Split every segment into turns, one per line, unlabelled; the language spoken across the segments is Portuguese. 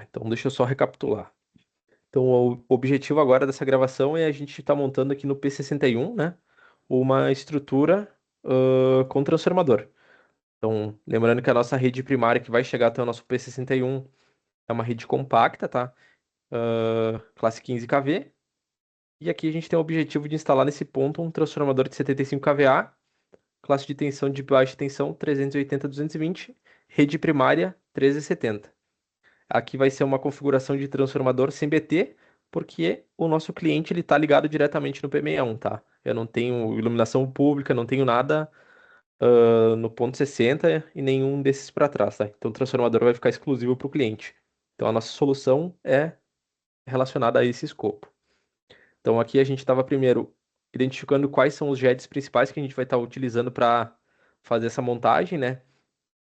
Então deixa eu só recapitular. Então, o objetivo agora dessa gravação é a gente estar montando aqui no P61, né, uma estrutura com transformador. Então, lembrando que a nossa rede primária que vai chegar até o nosso P61 é uma rede compacta, tá? Classe 15 kV. E aqui a gente tem o objetivo de instalar nesse ponto um transformador de 75 kVA, classe de tensão de baixa tensão 380-220, rede primária 1370. Aqui vai ser uma configuração de transformador sem BT, porque o nosso cliente ele está ligado diretamente no P61, tá? Eu não tenho iluminação pública, não tenho nada no ponto 60 e nenhum desses para trás, tá? Então o transformador vai ficar exclusivo para o cliente. Então a nossa solução é relacionada a esse escopo. Então aqui a gente estava primeiro identificando quais são os JEDs principais que a gente vai estar utilizando para fazer essa montagem, né?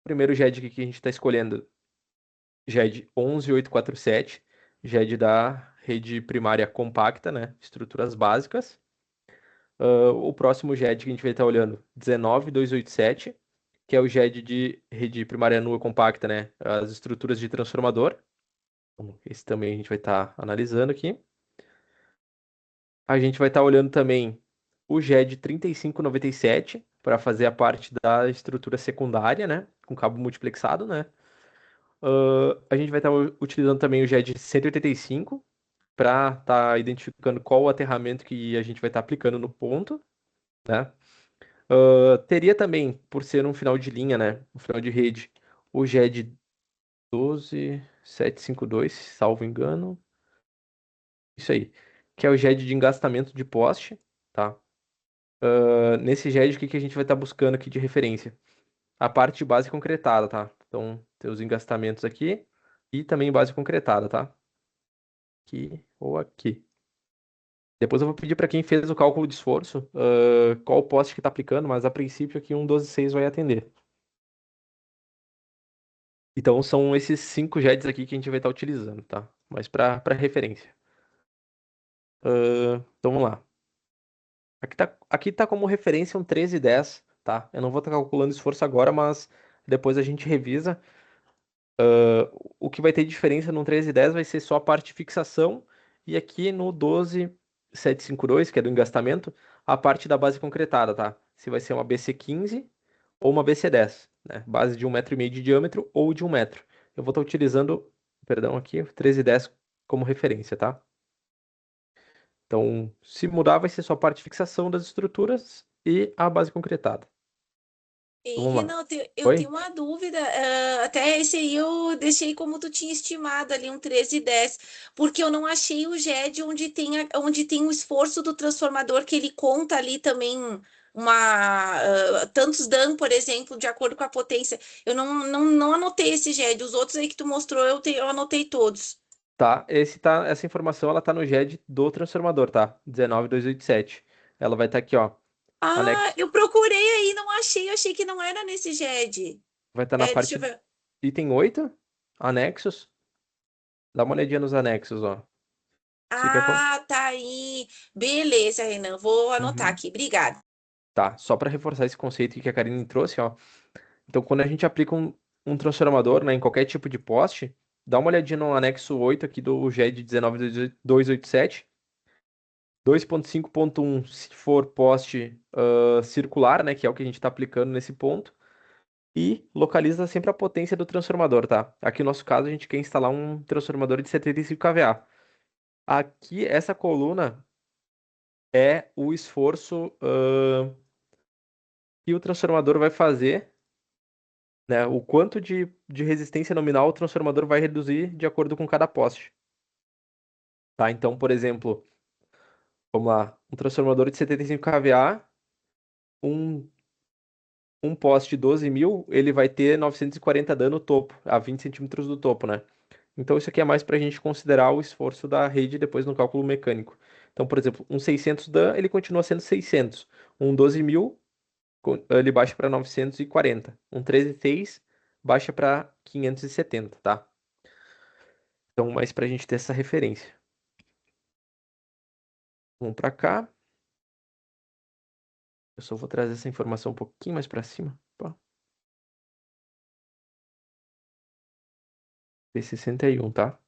O primeiro JED aqui que a gente está escolhendo, JED 11847, JED da rede primária compacta, né? Estruturas básicas. O próximo JED que a gente vai estar olhando, 19287, que é o JED de rede primária nua compacta, né? As estruturas de transformador. Esse também a gente vai estar analisando aqui. A gente vai estar olhando também o JED 3597 para fazer a parte da estrutura secundária, né? Com cabo multiplexado, né? A gente vai estar utilizando também o JED 185 para estar identificando qual o aterramento que a gente vai estar aplicando no ponto, né? Teria também, por ser um final de linha, né? Um final de rede, o JED 12752, salvo engano. Isso aí. Que é o JED de engastamento de poste, tá? Nesse JED, o que que a gente vai estar buscando aqui de referência? A parte de base concretada, tá? Então, tem os engastamentos aqui e também base concretada, tá? Aqui ou aqui. Depois eu vou pedir para quem fez o cálculo de esforço, qual poste que está aplicando, mas a princípio aqui um 12,6 vai atender. Então são esses 5 JEDs aqui que a gente vai estar utilizando, tá? Mas para referência. Então vamos lá. Aqui tá como referência um 13,10, tá? Eu não vou estar calculando esforço agora, mas depois a gente revisa. O que vai ter diferença no 1310 vai ser só a parte de fixação e aqui no 12752, que é do engastamento, a parte da base concretada, tá? Se vai ser uma BC15 ou uma BC10, né? Base de 1,5 m de diâmetro ou de 1 m. Eu vou estar utilizando, perdão, aqui, 1310 como referência, tá? Então, se mudar, vai ser só a parte de fixação das estruturas e a base concretada. Então,
E,
vamos lá.
Renato, eu tenho
Oi?
uma dúvida. Até esse aí eu deixei como tu tinha estimado ali, um 13,10, porque eu não achei o GED onde tem o esforço do transformador, que ele conta ali também tantos Dan, por exemplo, de acordo com a potência. Eu não anotei esse GED. Os outros aí que tu mostrou, eu anotei todos.
Tá, essa informação ela tá no GED do transformador, tá? 19287. Ela vai estar aqui, ó,
Ah,
anexo.
eu procurei aí, não achei. Eu achei que não era nesse GED.
Vai estar na
É, deixa eu
parte
ver.
item 8, anexos. Dá uma olhadinha nos anexos, ó. Fica com...
Ah, tá aí. Beleza, Renan. Vou anotar
Uhum.
aqui. Obrigada.
Tá, só para reforçar esse conceito que a Karine trouxe, ó. Então, quando a gente aplica um transformador, né, em qualquer tipo de poste, dá uma olhadinha no anexo 8 aqui do GED 19287. 2.5.1 se for poste circular, né, que é o que a gente está aplicando nesse ponto, e localiza sempre a potência do transformador, tá? Aqui no nosso caso a gente quer instalar um transformador de 75 kVA. Aqui essa coluna é o esforço que o transformador vai fazer, né? O quanto de resistência nominal o transformador vai reduzir de acordo com cada poste, tá? Então, por exemplo, vamos lá, um transformador de 75 kVA, um um poste de 12.000, ele vai ter 940 Dan no topo, a 20 centímetros do topo, né? Então isso aqui é mais para a gente considerar o esforço da rede depois no cálculo mecânico. Então, por exemplo, um 600 Dan, ele continua sendo 600. Um 12.000, ele baixa para 940. Um 13.6 baixa para 570, tá? Então, mais para a gente ter essa referência. Vamos para cá. Eu só vou trazer essa informação um pouquinho mais para cima. Opa. P61, tá?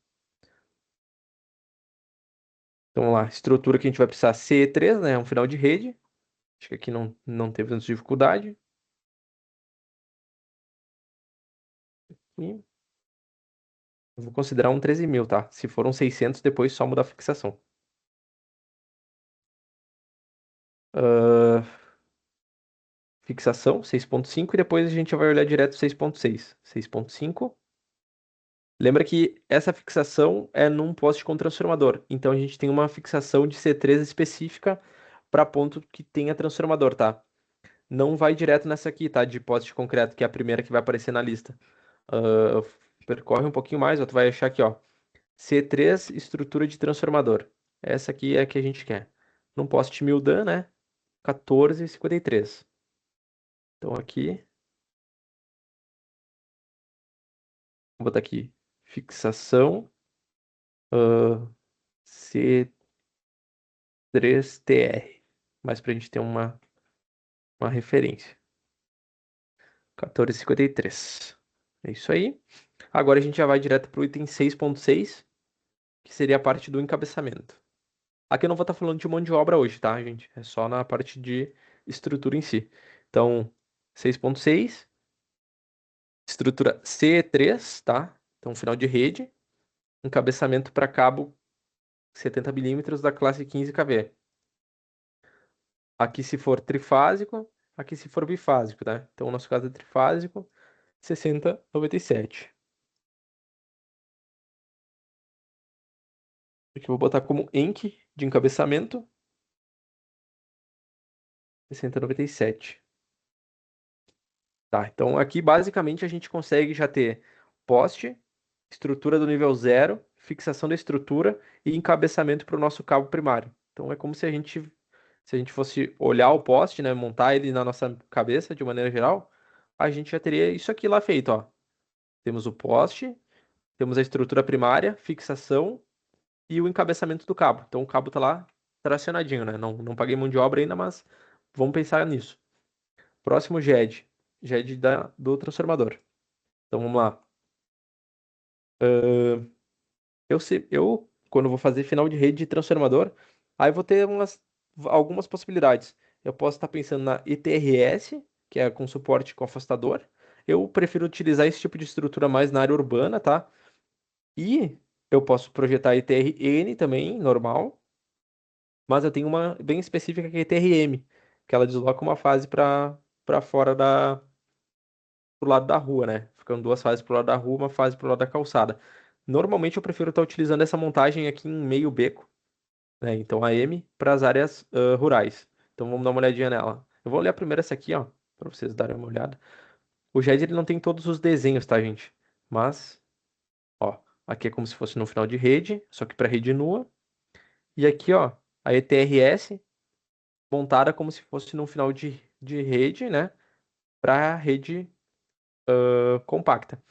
Então, vamos lá. Estrutura que a gente vai precisar CE3, né? É um final de rede. Acho que aqui não teve tanta dificuldade. E eu vou considerar um 13.000, tá? Se for um 600, depois só mudar a fixação. Ah, fixação, 6.5. E depois a gente vai olhar direto 6.6. 6.5. Lembra que essa fixação é num poste com transformador. Então a gente tem uma fixação de C3 específica para ponto que tenha transformador, tá? Não vai direto nessa aqui, tá? De poste de concreto, que é a primeira que vai aparecer na lista. Ah, percorre um pouquinho mais, ó, tu vai achar aqui, ó. C3, estrutura de transformador. Essa aqui é a que a gente quer. Num poste 1000 Dan, né? 14,53. Então aqui, vou botar aqui, fixação ah, C3TR. Mas pra gente ter uma referência. 14,53. É isso aí. Agora a gente já vai direto pro item 6.6, que seria a parte do encabeçamento. Aqui eu não vou estar falando de mão de obra hoje, tá, gente? É só na parte de estrutura em si. Então, 6.6, estrutura CE3, tá? Então, final de rede, encabeçamento para cabo 70 milímetros da classe 15 kV. Aqui se for trifásico, aqui se for bifásico, tá? Então, o nosso caso é trifásico, 6097. Aqui eu vou botar como ENC de encabeçamento, 6097. Tá, então aqui basicamente a gente consegue já ter poste, estrutura do nível 0, fixação da estrutura e encabeçamento para o nosso cabo primário. Então é como se a gente fosse olhar o poste, né, montar ele na nossa cabeça de maneira geral, a gente já teria isso aqui lá feito, ó. Temos o poste, temos a estrutura primária, fixação e o encabeçamento do cabo. Então o cabo tá lá tracionadinho, né? Não paguei mão de obra ainda, mas vamos pensar nisso. Próximo GED. GED do transformador. Então vamos lá. Quando vou fazer final de rede de transformador, aí vou ter algumas possibilidades. Eu posso estar pensando na ETRS, que é com suporte com afastador. Eu prefiro utilizar esse tipo de estrutura mais na área urbana, tá? E eu posso projetar ETRN também, normal, mas eu tenho uma bem específica que é ETRM, que ela desloca uma fase para fora pro lado da rua, né? Ficando duas fases pro lado da rua, uma fase pro lado da calçada. Normalmente eu prefiro estar utilizando essa montagem aqui em meio beco, né? Então AM para as áreas rurais. Então vamos dar uma olhadinha nela. Eu vou olhar primeiro essa aqui, ó, para vocês darem uma olhada. O GED ele não tem todos os desenhos, tá, gente? Mas, ó, aqui é como se fosse no final de rede, só que para rede nua. E aqui, ó, a ETRS montada como se fosse no final de rede, né? Para rede compacta.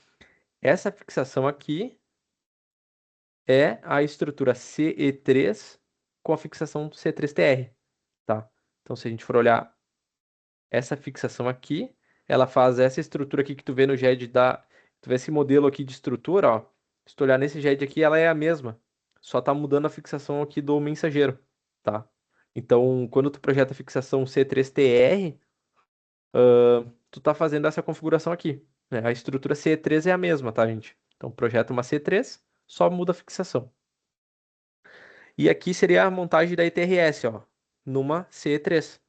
Essa fixação aqui é a estrutura CE3 com a fixação C3TR, tá? Então, se a gente for olhar essa fixação aqui, ela faz essa estrutura aqui que tu vê no GED tu vê esse modelo aqui de estrutura, ó. Se tu olhar nesse GED aqui, ela é a mesma, só tá mudando a fixação aqui do mensageiro, tá? Então, quando tu projeta a fixação C3TR, tu tá fazendo essa configuração aqui, né? A estrutura C3 é a mesma, tá, gente? Então, projeta uma C3, só muda a fixação. E aqui seria a montagem da ETRS, ó, numa CE3.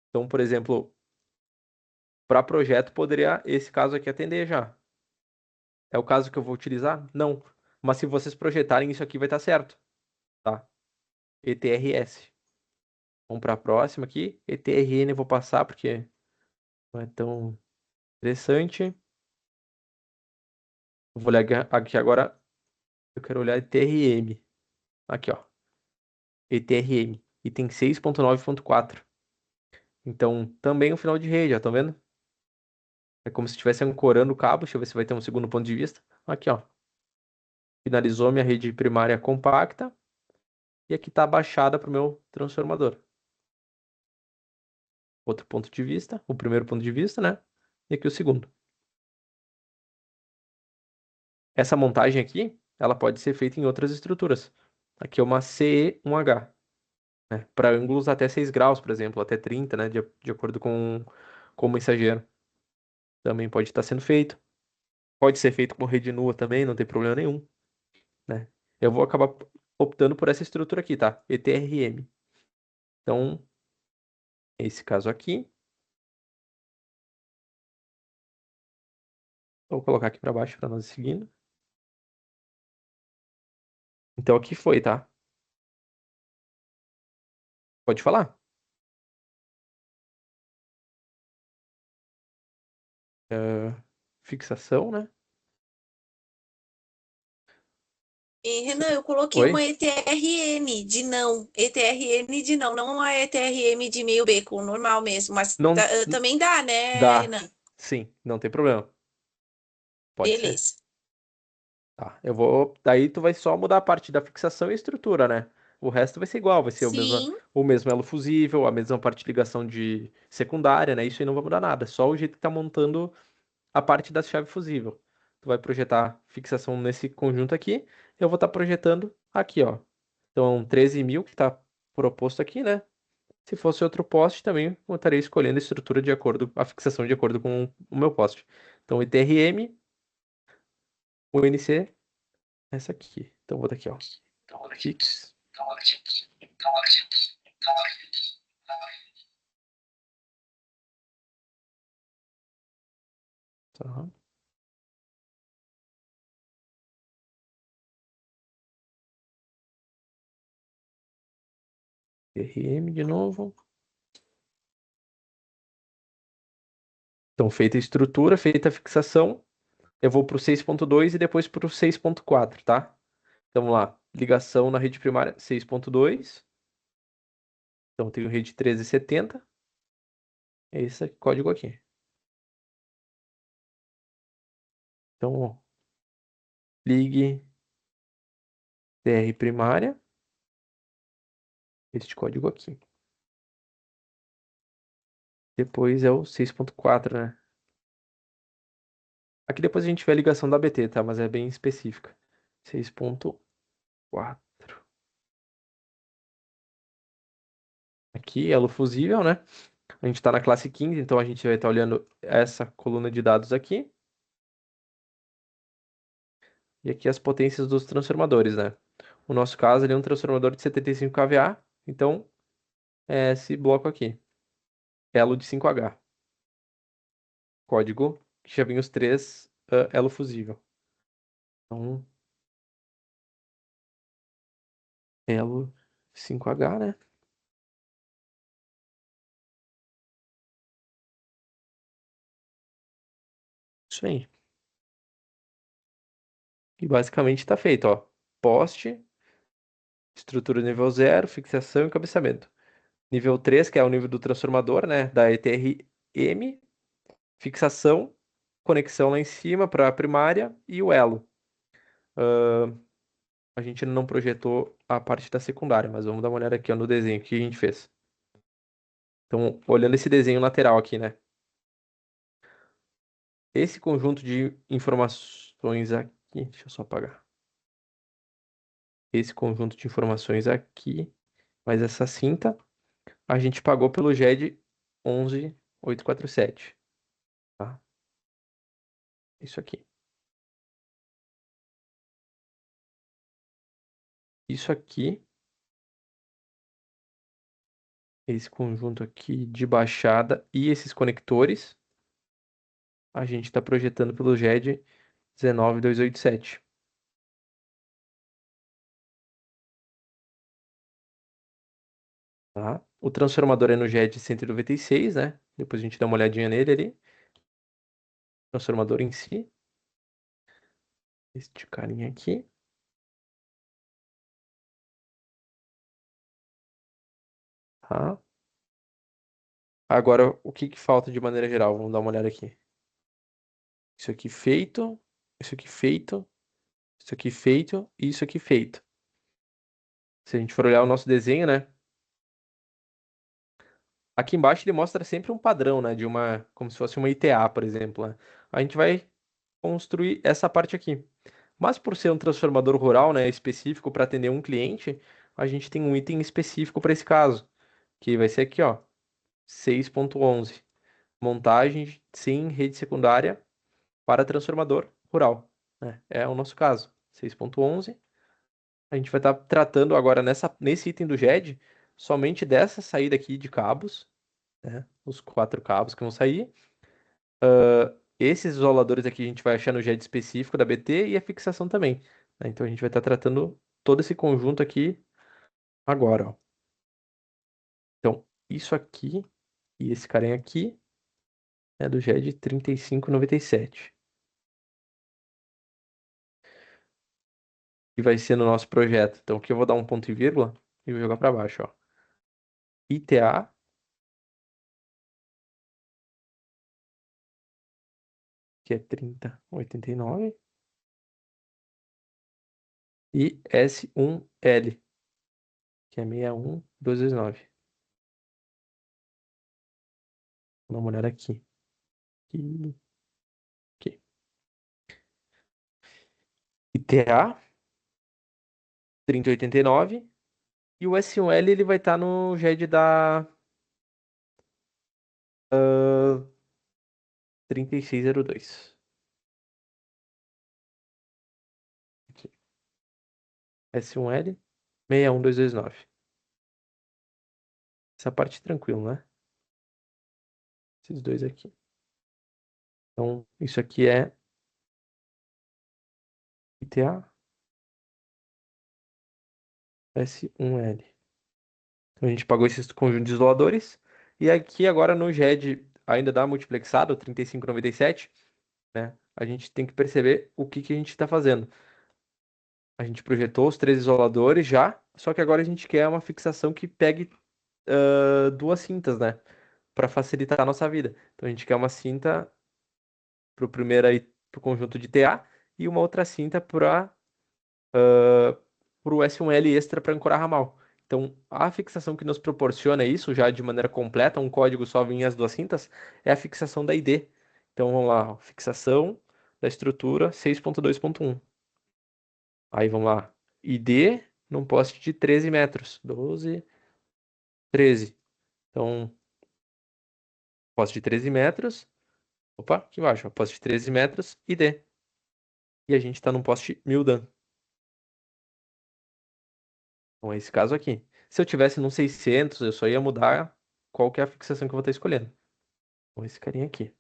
Então, por exemplo, para projeto poderia esse caso aqui atender já. É o caso que eu vou utilizar? Não. Mas se vocês projetarem isso aqui vai estar certo, tá? ETRS. Vamos para a próxima aqui. ETRN eu vou passar porque não é tão interessante. Eu vou olhar aqui agora. Eu quero olhar ETRM. Aqui, ó. ETRM. Item 6.9.4. Então, também o final de rede, ó. Tá vendo? É como se estivesse ancorando o cabo. Deixa eu ver se vai ter um segundo ponto de vista. Aqui, ó. Finalizou minha rede primária compacta. E aqui está abaixada para o meu transformador. Outro ponto de vista. O primeiro ponto de vista, né? E aqui o segundo. Essa montagem aqui, ela pode ser feita em outras estruturas. Aqui é uma CE1H, né? Para ângulos até 6 graus, por exemplo, até 30, né? De acordo com o mensageiro. Também pode estar sendo feito. Pode ser feito com rede nua também, não tem problema nenhum, né? Eu vou acabar optando por essa estrutura aqui, tá? ETRM. Então, esse caso aqui, vou colocar aqui para baixo para nós ir seguindo. Então, aqui foi, tá? Pode falar. É, fixação, né?
E, Renan, eu coloquei uma
Oi?
ETRM de não. ETRM de não, não uma ETRM de meio beco, normal mesmo. Mas
Não
também dá, né,
dá.
Renan?
Sim, não tem problema. Pode ser.
Beleza.
Tá, eu vou. Daí tu vai só mudar a parte da fixação e estrutura, né? O resto vai ser igual, vai ser
Sim,
o mesmo elo fusível, a mesma parte de ligação de secundária, né? Isso aí não vai mudar nada, só o jeito que tá montando a parte da chave fusível. Tu vai projetar fixação nesse conjunto aqui, eu vou estar projetando aqui, ó. Então, 13.000 que tá proposto aqui, né? Se fosse outro poste, também eu estaria escolhendo a estrutura de acordo, a fixação de acordo com o meu poste. Então, ETRM, UNC, essa aqui. Então, vou botar aqui, ó. Fix. Tá. ETRM de novo. Então, feita a estrutura, feita a fixação, eu vou para o 6.2 e depois para o 6.4, tá? Então, vamos lá. Ligação na rede primária 6.2. Então, tenho rede 1370. É esse código aqui. Então, ó, ligue TR primária. Este código aqui. Depois é o 6.4, né? Aqui depois a gente vê a ligação da ABT, tá? Mas é bem específica. 6.4. Aqui, elo fusível, né? A gente está na classe 15, então a gente vai estar olhando essa coluna de dados aqui. E aqui as potências dos transformadores, né? O nosso caso ele é um transformador de 75 kVA, então é esse bloco aqui. Elo de 5H. Código que já vem os três elo fusível. Então, elo 5H, né? Isso aí. E basicamente está feito, ó. Poste, estrutura nível 0, fixação e cabeçamento. Nível 3, que é o nível do transformador, né? Da ETRM, fixação, conexão lá em cima para a primária e o elo. A gente ainda não projetou a parte da secundária, mas vamos dar uma olhada aqui ó, no desenho que a gente fez. Então, olhando esse desenho lateral aqui, né? Esse conjunto de informações aqui, deixa eu só apagar. Esse conjunto de informações aqui, mas essa cinta, a gente pagou pelo GED 11847, tá? Isso aqui. Isso aqui, esse conjunto aqui de baixada e esses conectores, a gente está projetando pelo GED 19287. Tá? O transformador é no GED 196, né? Depois a gente dá uma olhadinha nele ali. Transformador em si. Este carinha aqui. Tá? Agora, o que que falta de maneira geral? Vamos dar uma olhada aqui. Isso aqui feito. Isso aqui feito. Isso aqui feito. E isso aqui feito. Se a gente for olhar o nosso desenho, né? Aqui embaixo ele mostra sempre um padrão, né? De uma, como se fosse uma ITA, por exemplo, né? A gente vai construir essa parte aqui. Mas por ser um transformador rural, né, específico para atender um cliente, a gente tem um item específico para esse caso, que vai ser aqui, ó, 6.11. Montagem sem rede secundária para transformador rural, né? É o nosso caso. 6.11. A gente vai estar tratando agora nesse item do GED somente dessa saída aqui de cabos, né? Os 4 cabos que vão sair. Esses isoladores aqui a gente vai achar no GED específico da BT e a fixação também, né? Então a gente vai estar tratando todo esse conjunto aqui agora, ó. Então, isso aqui e esse carinha aqui é do GED 3597. Que vai ser no nosso projeto. Então aqui eu vou dar um ponto e vírgula e vou jogar para baixo, ó. ITA, que é 3089, e S1L, que é 61229. Vou dar uma olhada aqui. Aqui, aqui. ITA 3089 e o S1L ele vai estar no GED da 3602. Aqui. S1L 61229. Essa parte tranquilo, né? Esses dois aqui. Então, isso aqui é ITA S1L. Então, a gente pagou esses conjuntos de isoladores. E aqui agora no GED ainda dá multiplexado, 3597, né? A gente tem que perceber o que que a gente está fazendo. A gente projetou os 3 isoladores já, só que agora a gente quer uma fixação que pegue 2 cintas, né? Para facilitar a nossa vida. Então a gente quer uma cinta para o primeiro aí, pro conjunto de TA e uma outra cinta para o S1L extra para ancorar ramal. Então, a fixação que nos proporciona isso, já de maneira completa, um código só em as 2 cintas, é a fixação da ID. Então, vamos lá, ó, fixação da estrutura 6.2.1. Aí, vamos lá, ID num poste de 13 metros. 12, 13. Então, poste de 13 metros. Opa, aqui embaixo, ó, poste de 13 metros, ID. E a gente está num poste 1000 Dan. Então, é esse caso aqui. Se eu tivesse num 600, eu só ia mudar qual que é a fixação que eu vou estar escolhendo. Então, esse carinha aqui.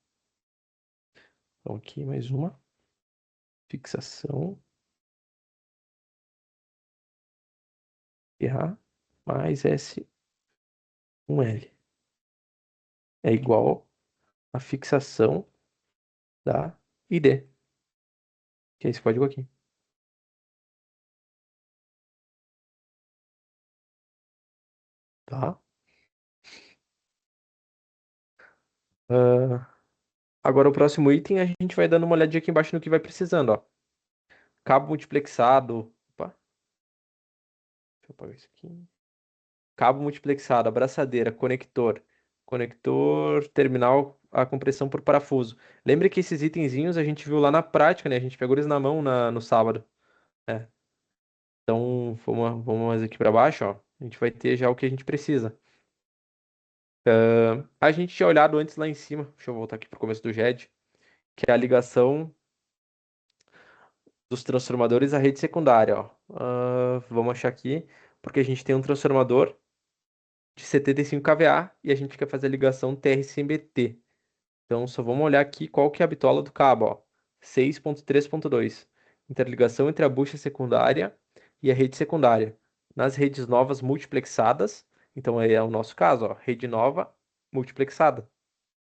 Então, aqui mais uma fixação. PA mais S1L. É igual a fixação da ID, que é esse código aqui. Tá? Ah, agora o próximo item a gente vai dando uma olhadinha aqui embaixo no que vai precisando, ó. Cabo multiplexado. Opa, deixa eu apagar isso aqui. Cabo multiplexado, abraçadeira, conector. Conector, terminal, a compressão por parafuso. Lembre que esses itenzinhos a gente viu lá na prática, né? A gente pegou eles na mão no sábado. É. Então, vamos mais aqui para baixo, ó. A gente vai ter já o que a gente precisa. A gente tinha olhado antes lá em cima. Deixa eu voltar aqui para o começo do GED, que é a ligação dos transformadores à rede secundária, ó. Vamos achar aqui, porque a gente tem um transformador de 75 kVA e a gente quer fazer a ligação TRC-BT. Então, só vamos olhar aqui qual que é a bitola do cabo, ó. 6.3.2. Interligação entre a bucha secundária e a rede secundária. Nas redes novas multiplexadas, então aí é o nosso caso, ó, rede nova multiplexada,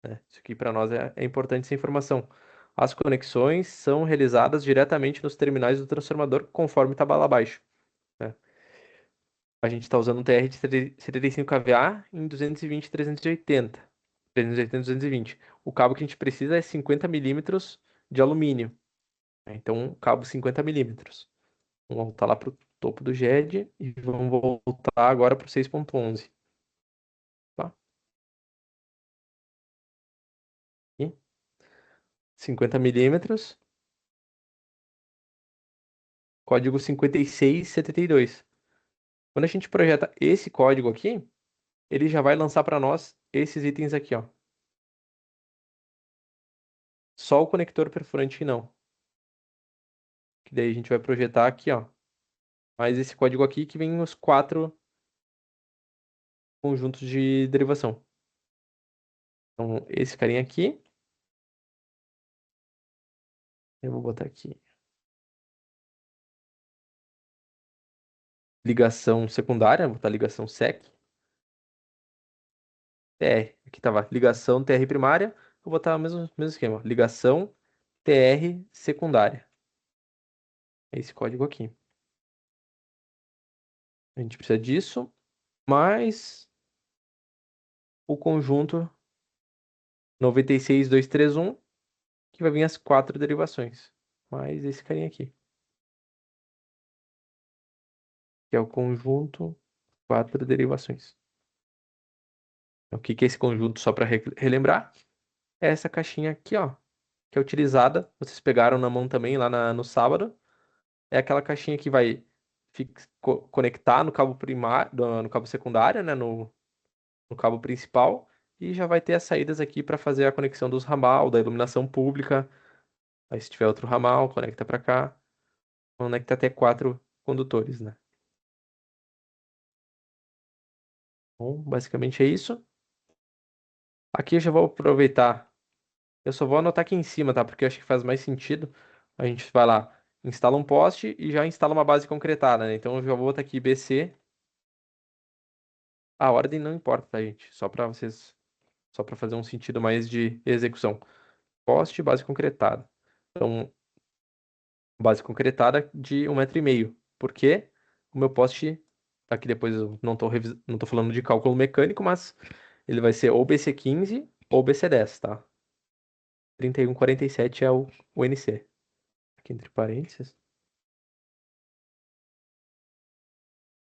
né? Isso aqui para nós é importante essa informação. As conexões são realizadas diretamente nos terminais do transformador, conforme tabela abaixo, né? A gente está usando um TR de 75 kVA em 220 380. 380, 220. O cabo que a gente precisa é 50 milímetros de alumínio, né? Então, cabo 50 milímetros. Vamos voltar lá para o topo do GED e vamos voltar agora para o 6.11. Tá? Aqui. 50 milímetros. código 5672. Quando a gente projeta esse código aqui, ele já vai lançar para nós esses itens aqui, ó. Só o conector perfurante que não. Que daí a gente vai projetar aqui, ó. Mais esse código aqui que vem os 4 conjuntos de derivação. Então, esse carinha aqui, eu vou botar aqui. Ligação secundária, vou botar ligação sec. TR. Aqui tava ligação TR primária. Vou botar o mesmo esquema. Ligação TR secundária. É esse código aqui. A gente precisa disso, mais o conjunto 96231, que vai vir as 4 derivações. Mais esse carinha aqui. Que é o conjunto 4 derivações. O que que é esse conjunto, só para relembrar? É essa caixinha aqui, ó, que é utilizada, vocês pegaram na mão também lá no sábado. É aquela caixinha que vai conectar no cabo primário, no cabo secundário, né, no cabo principal, e já vai ter as saídas aqui para fazer a conexão dos ramal, da iluminação pública. Aí se tiver outro ramal, conecta para cá. Conecta até 4 condutores, né? Bom, basicamente é isso. Aqui eu já vou aproveitar. Eu só vou anotar aqui em cima, tá? Porque eu acho que faz mais sentido. A gente vai lá, instala um poste e já instala uma base concretada, né? Então eu já vou botar aqui BC. A ordem não importa, tá, gente? Só para vocês, só para fazer um sentido mais de execução. Poste, base concretada. Então, base concretada de 1,5 m. Por quê? O meu poste, aqui depois eu não tô falando de cálculo mecânico, mas ele vai ser ou BC15 ou BC10, tá? 3147 é o NC. Aqui entre parênteses.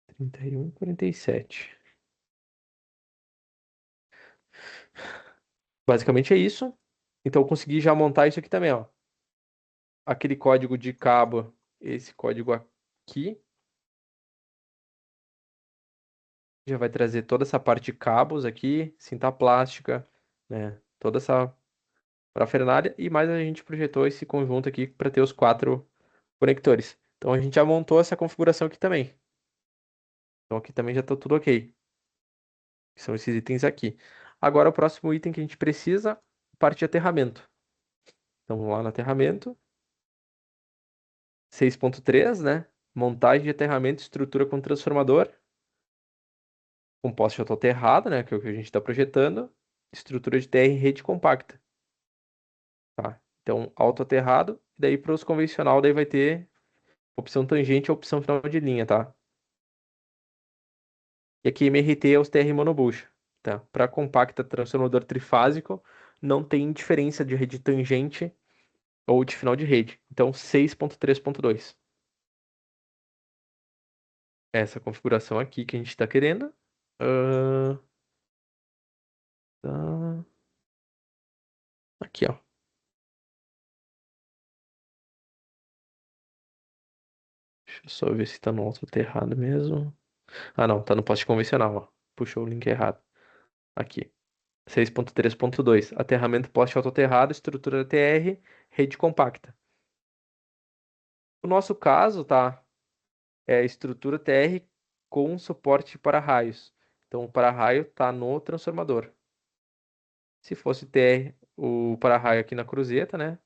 3147. Basicamente é isso. Então eu consegui já montar isso aqui também, ó. Aquele código de cabo, esse código aqui, já vai trazer toda essa parte de cabos aqui, cinta plástica, né? Toda essa parafernália e mais a gente projetou esse conjunto aqui para ter os 4 conectores. Então a gente já montou essa configuração aqui também. Então aqui também já está tudo ok. Que são esses itens aqui. Agora o próximo item que a gente precisa, parte de aterramento. Então vamos lá no aterramento. 6.3, né? Montagem de aterramento, estrutura com transformador. Com poste autoaterrado, né? Que é o que a gente está projetando. Estrutura de TR em rede compacta. Tá? Então, autoaterrado. E daí para os convencional, daí vai ter opção tangente e opção final de linha, tá? E aqui MRT é os TR monobucha, tá? Para compacta transformador trifásico, não tem diferença de rede tangente ou de final de rede. Então, 6.3.2. Essa configuração aqui que a gente está querendo. Ah, tá. Aqui, ó. Deixa eu só ver se tá no auto-aterrado mesmo. Ah, não, tá no poste convencional, ó. Puxou o link errado. Aqui. 6.3.2. Aterramento poste autoaterrado, estrutura TR, rede compacta. No nosso caso, tá? É estrutura TR com suporte para raios. Então, o para-raio tá no transformador. Se fosse TR, o para-raio aqui na cruzeta, né?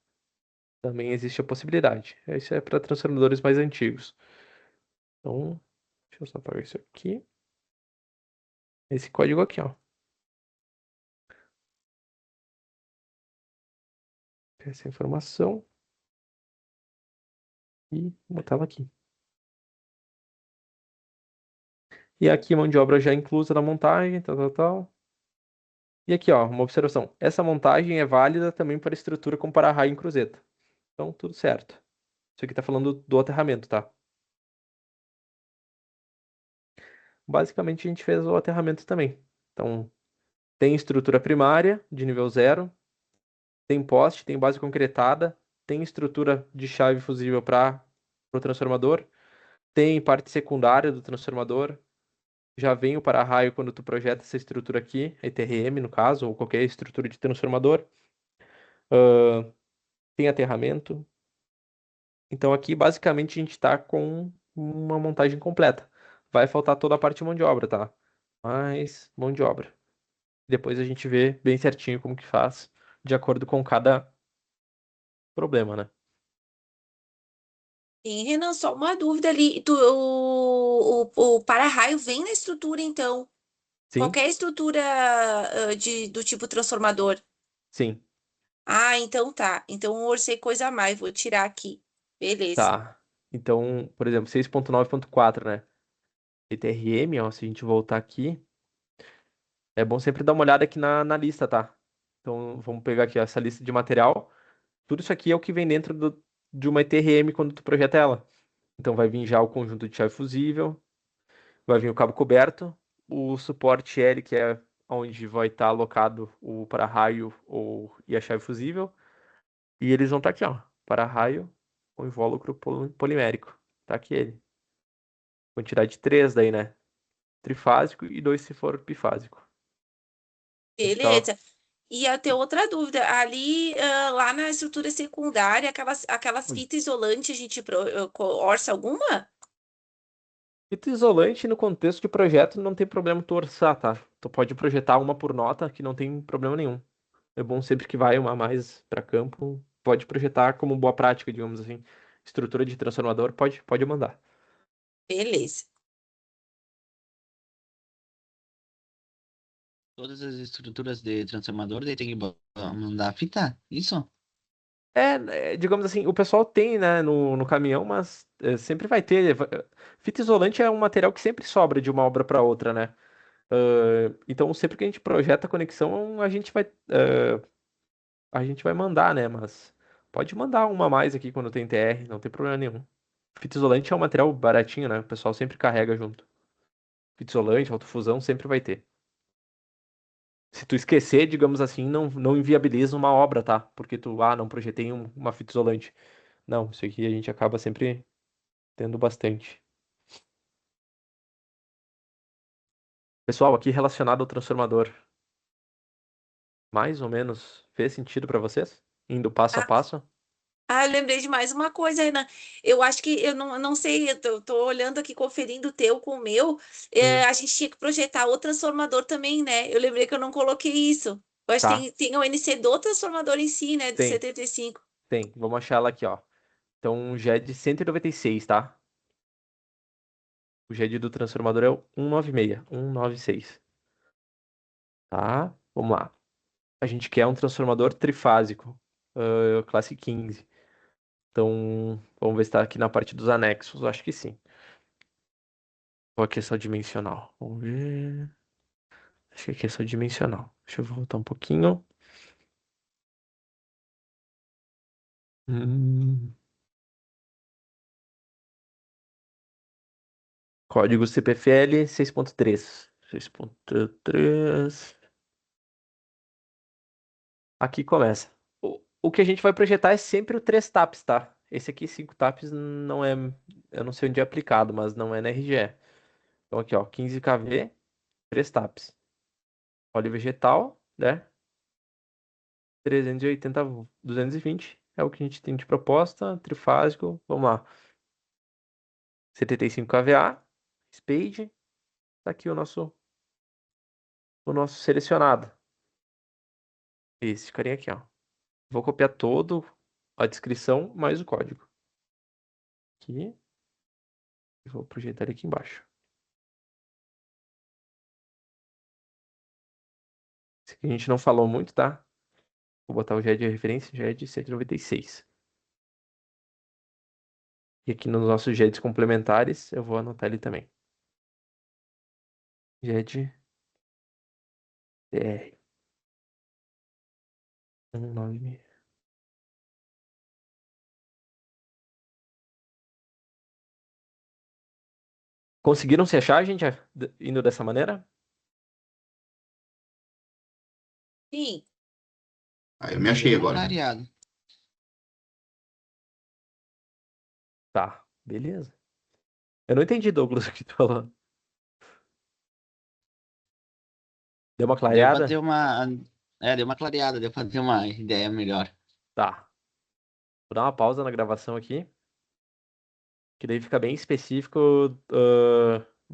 Também existe a possibilidade. Isso é para transformadores mais antigos. Então, deixa eu só apagar isso aqui. Esse código aqui, ó. Essa informação e botar ela aqui. E aqui, mão de obra já inclusa na montagem, tal, tal, tal. E aqui, ó, uma observação. Essa montagem é válida também para estrutura com para-raio em cruzeta. Então, tudo certo. Isso aqui tá falando do aterramento, tá? Basicamente, a gente fez o aterramento também. Então, tem estrutura primária de nível 0, tem poste, tem base concretada, tem estrutura de chave fusível para pro transformador. Tem parte secundária do transformador. Já vem o para-raio quando tu projeta essa estrutura aqui, a ETRM no caso, ou qualquer estrutura de transformador. Tem aterramento. Então aqui basicamente a gente está com uma montagem completa. Vai faltar toda a parte de mão de obra, tá? Mas mão de obra. Depois a gente vê bem certinho como que faz, de acordo com cada problema, né?
Sim, Renan, só uma dúvida ali. O para-raio vem na estrutura, então.
Sim,
Qualquer estrutura do tipo transformador.
sim,
Ah, então tá. Então eu orcei coisa a mais. Vou tirar aqui. Beleza.
tá. Então, por exemplo, 6.9.4, né? ETRM, ó, se a gente voltar aqui, é bom sempre dar uma olhada aqui na lista, tá? Então, vamos pegar aqui ó, essa lista de material. Tudo isso aqui é o que vem dentro de uma ETRM quando tu projeta ela. Então, vai vir já o conjunto de chave fusível, vai vir o cabo coberto, o suporte L, que é onde vai estar alocado o para-raio e a chave fusível. E eles vão estar aqui, ó. Para-raio com invólucro polimérico. Tá aqui ele. Quantidade 3 daí, né? Trifásico e 2 se for bifásico. Então fica, ó.
Beleza. E eu tenho outra dúvida. Ali, lá na estrutura secundária, aquelas fitas isolantes, a gente orça alguma?
Fita isolante no contexto de projeto não tem problema tu orçar, tá? Tu pode projetar uma por nota que não tem problema nenhum. É bom sempre que vai uma a mais para campo, pode projetar como boa prática, digamos assim. Estrutura de transformador, pode mandar.
Beleza.
Todas as estruturas de transformador, daí tem que mandar fita, isso?
Digamos assim, o pessoal tem, né, no caminhão, mas sempre vai ter. Fita isolante é um material que sempre sobra de uma obra para outra, né? Então, sempre que a gente projeta a conexão, a gente vai mandar, né? Mas pode mandar uma a mais aqui quando tem TR, não tem problema nenhum. Fita isolante é um material baratinho, né? O pessoal sempre carrega junto. Fita isolante, autofusão, sempre vai ter. Se tu esquecer, digamos assim, não inviabiliza uma obra, tá? Porque não projetei uma fita isolante. Não, isso aqui a gente acaba sempre tendo bastante. Pessoal, aqui relacionado ao transformador, mais ou menos fez sentido para vocês? Indo passo a
Ah,
passo?
eu lembrei de mais uma coisa, Renan. Eu acho que, eu não sei, tô olhando aqui, conferindo o teu com o meu.
Hum,
A gente tinha que projetar o transformador também, né? Eu lembrei que eu não coloquei isso. Eu acho que
tá,
tem o NC do transformador em si, né? Do
tem,
75.
tem. Vamos achar ela aqui, ó. Então, já é de 196, tá? O GED do transformador é o 196, 196, tá? Vamos lá. A gente quer um transformador trifásico, classe 15. Então, vamos ver se tá aqui na parte dos anexos. Acho que sim. Ou aqui é só dimensional? Vamos ver. Acho que aqui é só dimensional. Deixa eu voltar um pouquinho. Hum. Código CPFL 6.3. 6.3. Aqui começa. O que a gente vai projetar é sempre o 3 taps, tá? Esse aqui, 5 taps, não é. Eu não sei onde é aplicado, mas não é na RGE. Então aqui, ó, 15 kV, 3 taps. Óleo vegetal, né? 380, 220 é o que a gente tem de proposta. Trifásico, vamos lá. 75 kVA, Spade. Tá aqui o nosso selecionado. Esse carinha aqui, ó. Vou copiar todo a descrição mais o código. Aqui. E vou projetar ele aqui embaixo. Esse aqui a gente não falou muito, tá? Vou botar o GED de referência, GED 196. E aqui nos nossos GEDs complementares, eu vou anotar ele também. GED TR 196. Conseguiram se achar, gente, indo dessa maneira?
Sim.
Aí eu me achei
Deu uma
agora.
clareada.
Tá. Beleza. Eu não entendi, Douglas, o que tu falou. Deu uma
Deu pra
clareada?
ter uma. É, deu uma clareada, deu pra ter uma ideia melhor.
Tá. Vou dar uma pausa na gravação aqui. Que daí fica bem específico